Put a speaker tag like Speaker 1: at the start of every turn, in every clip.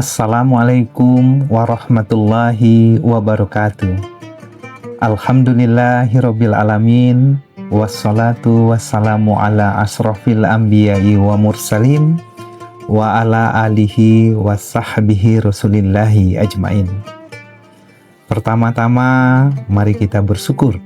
Speaker 1: Assalamualaikum warahmatullahi wabarakatuh. Alhamdulillahirabbil alamin, wassalatu wassalamu ala asrofil anbiya'i wa mursalin wa ala alihi wa sahbihi rasulillahi ajmain. Pertama-tama, mari kita bersyukur.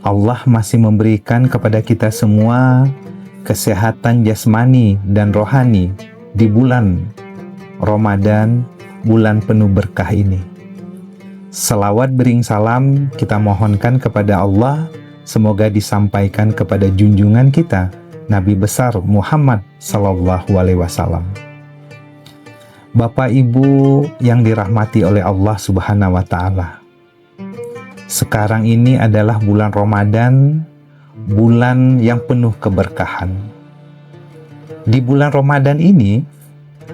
Speaker 1: Allah masih memberikan kepada kita semua kesehatan jasmani dan rohani di bulan Ramadan, bulan penuh berkah ini. Selawat bering salam kita mohonkan kepada Allah, semoga disampaikan kepada junjungan kita, Nabi besar Muhammad Sallallahu Alaihi Wasallam. Bapak Ibu yang dirahmati oleh Allah Subhanahu Wa Taala, sekarang ini adalah bulan Ramadan, bulan yang penuh keberkahan. Di bulan Ramadan ini,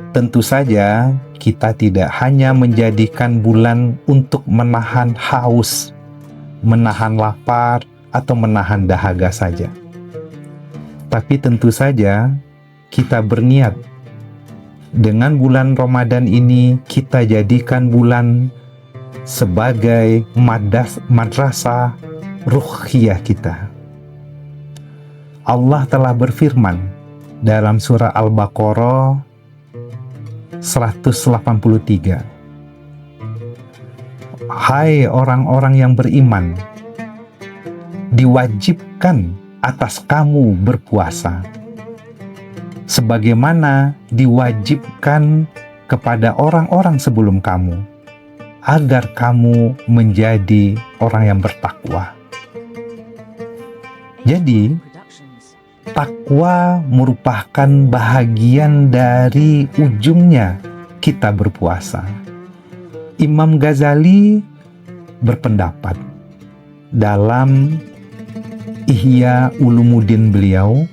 Speaker 1: tentu saja kita tidak hanya menjadikan bulan untuk menahan haus, menahan lapar, atau menahan dahaga saja. Tapi tentu saja kita berniat dengan bulan Ramadan ini kita jadikan bulan sebagai madrasah ruhiyah kita. Allah telah berfirman dalam surah Al-Baqarah 183. Hai orang-orang yang beriman, diwajibkan atas kamu berpuasa sebagaimana diwajibkan kepada orang-orang sebelum kamu, agar kamu menjadi orang yang bertakwa. Jadi takwa merupakan bahagian dari ujungnya kita berpuasa. Imam Ghazali berpendapat dalam Ihya Ulumuddin beliau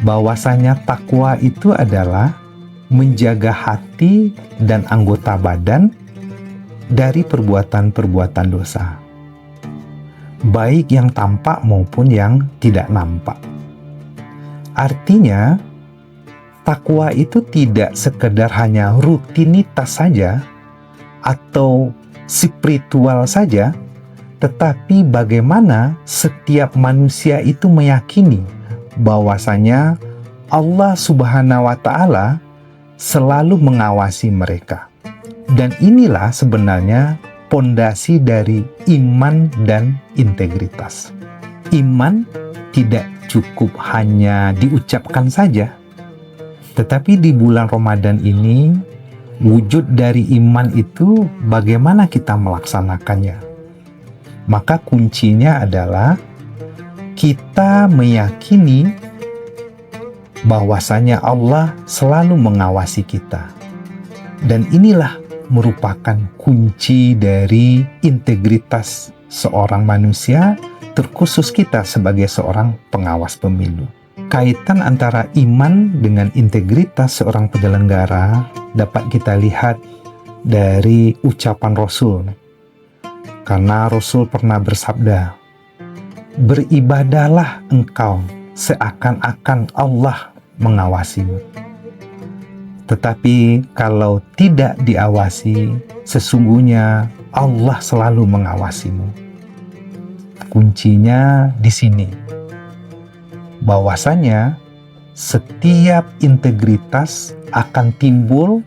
Speaker 1: bahwasanya takwa itu adalah menjaga hati dan anggota badan dari perbuatan-perbuatan dosa, baik yang tampak maupun yang tidak nampak. Artinya, takwa itu tidak sekedar hanya rutinitas saja atau spiritual saja, tetapi bagaimana setiap manusia itu meyakini bahwasanya Allah Subhanahu wa Ta'ala selalu mengawasi mereka. Dan inilah sebenarnya pondasi dari iman dan integritas. Iman tidak cukup hanya diucapkan saja, tetapi di bulan Ramadan ini wujud dari iman itu bagaimana kita melaksanakannya. Maka kuncinya adalah kita meyakini bahwasanya Allah selalu mengawasi kita, dan inilah merupakan kunci dari integritas seorang manusia, terkhusus kita sebagai seorang pengawas pemilu. Kaitan antara iman dengan integritas seorang penyelenggara dapat kita lihat dari ucapan Rasul. Karena Rasul pernah bersabda, "Beribadahlah engkau seakan-akan Allah mengawasimu. Tetapi kalau tidak diawasi, sesungguhnya Allah selalu mengawasimu." Kuncinya di sini, bahwasanya setiap integritas akan timbul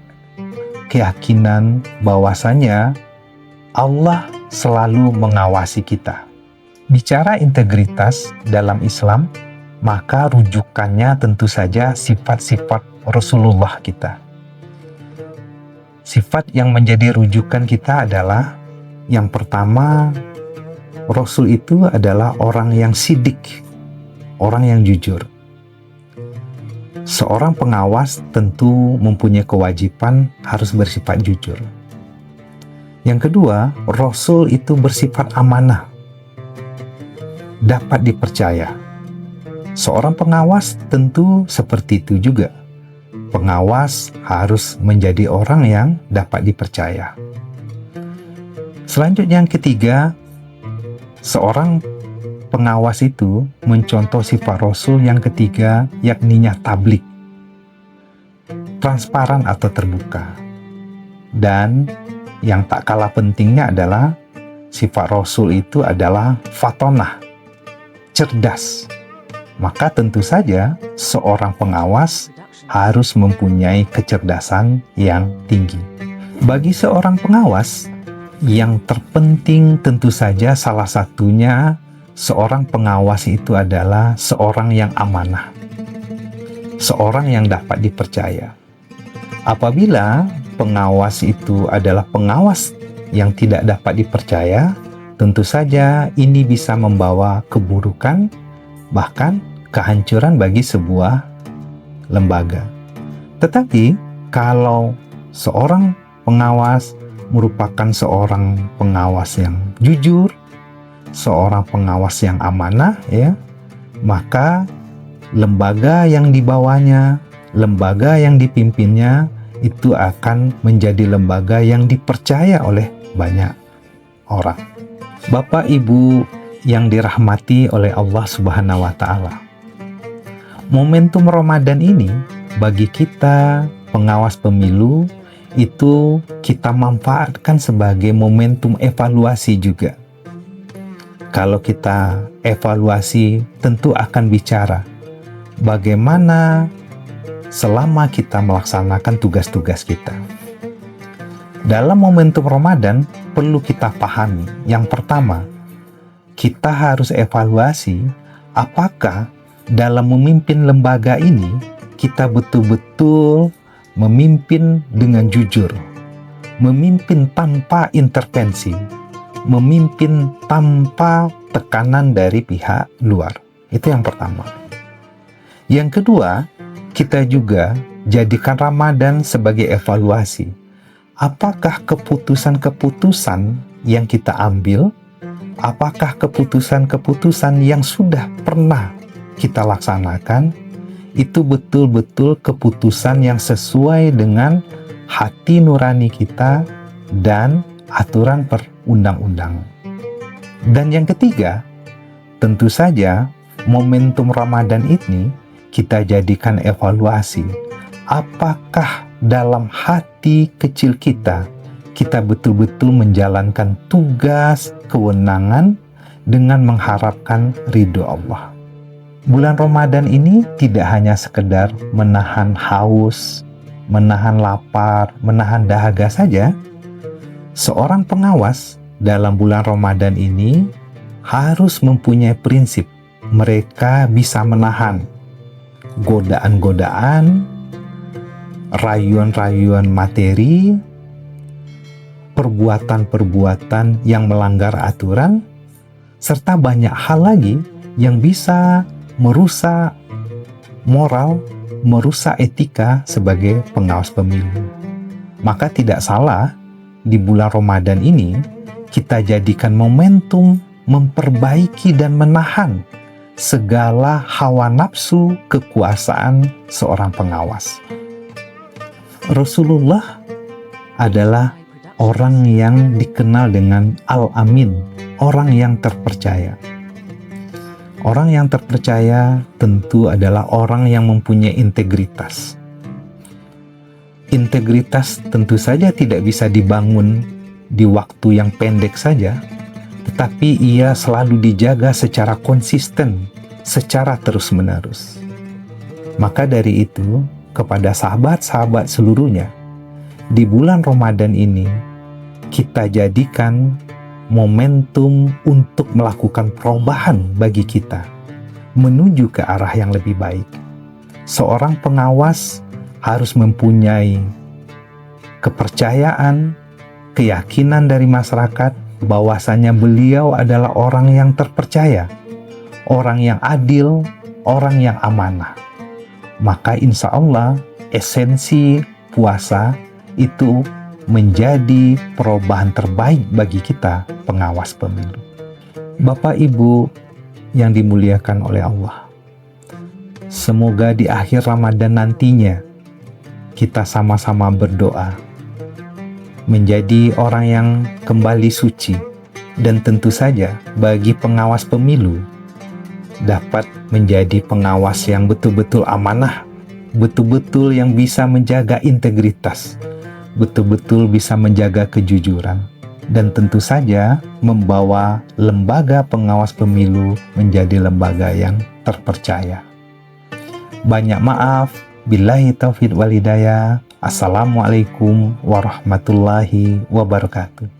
Speaker 1: keyakinan bahwasanya Allah selalu mengawasi kita. Bicara integritas dalam Islam, maka rujukannya tentu saja sifat-sifat Rasulullah kita. Sifat yang menjadi rujukan kita adalah yang pertama, Rasul itu adalah orang yang sidik, orang yang jujur. Seorang pengawas tentu mempunyai kewajiban harus bersifat jujur. Yang kedua, Rasul itu bersifat amanah, dapat dipercaya. Seorang pengawas tentu seperti itu juga. Pengawas harus menjadi orang yang dapat dipercaya. Selanjutnya yang ketiga, seorang pengawas itu mencontoh sifat Rasul yang ketiga, yakninya tablik. transparan atau terbuka. Dan yang tak kalah pentingnya adalah sifat Rasul itu adalah fatonah, cerdas. Maka tentu saja seorang pengawas harus mempunyai kecerdasan yang tinggi. Bagi seorang pengawas, yang terpenting tentu saja salah satunya seorang pengawas itu adalah seorang yang amanah, seorang yang dapat dipercaya. Apabila pengawas itu adalah pengawas yang tidak dapat dipercaya, tentu saja ini bisa membawa keburukan, bahkan kehancuran bagi sebuah lembaga. Tetapi kalau seorang pengawas merupakan seorang pengawas yang jujur, seorang pengawas yang amanah, ya, maka lembaga yang dibawanya, lembaga yang dipimpinnya itu akan menjadi lembaga yang dipercaya oleh banyak orang. Bapak Ibu yang dirahmati oleh Allah Subhanahu wa Ta'ala, momentum Ramadan ini bagi kita pengawas pemilu itu kita manfaatkan sebagai momentum evaluasi juga. Kalau kita evaluasi tentu akan bicara bagaimana selama kita melaksanakan tugas-tugas kita. Dalam momentum Ramadan perlu kita pahami, yang pertama, kita harus evaluasi apakah dalam memimpin lembaga ini kita betul-betul memimpin dengan jujur, memimpin tanpa intervensi, memimpin tanpa tekanan dari pihak luar. Itu yang pertama. Yang kedua, kita juga jadikan Ramadan sebagai evaluasi. Apakah keputusan-keputusan yang kita ambil, apakah keputusan-keputusan yang sudah pernah kita laksanakan, itu betul-betul keputusan yang sesuai dengan hati nurani kita dan aturan perundang-undangan. Dan yang ketiga, tentu saja momentum Ramadan ini kita jadikan evaluasi. Apakah dalam hati kecil kita betul-betul menjalankan tugas kewenangan dengan mengharapkan ridho Allah. Bulan Ramadan ini tidak hanya sekedar menahan haus, menahan lapar, menahan dahaga saja. Seorang pengawas dalam bulan Ramadan ini harus mempunyai prinsip. Mereka bisa menahan godaan-godaan, rayuan-rayuan materi, perbuatan-perbuatan yang melanggar aturan, serta banyak hal lagi yang bisa merusak moral, merusak etika sebagai pengawas pemilu. Maka tidak salah di bulan Ramadan ini kita jadikan momentum memperbaiki dan menahan segala hawa nafsu kekuasaan seorang pengawas. Rasulullah adalah orang yang dikenal dengan Al-Amin, orang yang terpercaya. Orang yang terpercaya tentu adalah orang yang mempunyai integritas. Integritas tentu saja tidak bisa dibangun di waktu yang pendek saja, tetapi ia selalu dijaga secara konsisten, secara terus-menerus. Maka dari itu, kepada sahabat-sahabat seluruhnya, di bulan Ramadan ini, kita jadikan momentum untuk melakukan perubahan bagi kita, menuju ke arah yang lebih baik. Seorang pengawas harus mempunyai kepercayaan, keyakinan dari masyarakat bahwasanya beliau adalah orang yang terpercaya, orang yang adil, orang yang amanah. Maka insya Allah esensi puasa itu menjadi perubahan terbaik bagi kita pengawas pemilu. Bapak Ibu yang dimuliakan oleh Allah, semoga di akhir Ramadan nantinya kita sama-sama berdoa menjadi orang yang kembali suci, dan tentu saja bagi pengawas pemilu dapat menjadi pengawas yang betul-betul amanah, betul-betul yang bisa menjaga integritas, betul-betul bisa menjaga kejujuran, dan tentu saja membawa lembaga pengawas pemilu menjadi lembaga yang terpercaya. Banyak maaf, billahi taufiq wal hidayah. Assalamualaikum warahmatullahi wabarakatuh.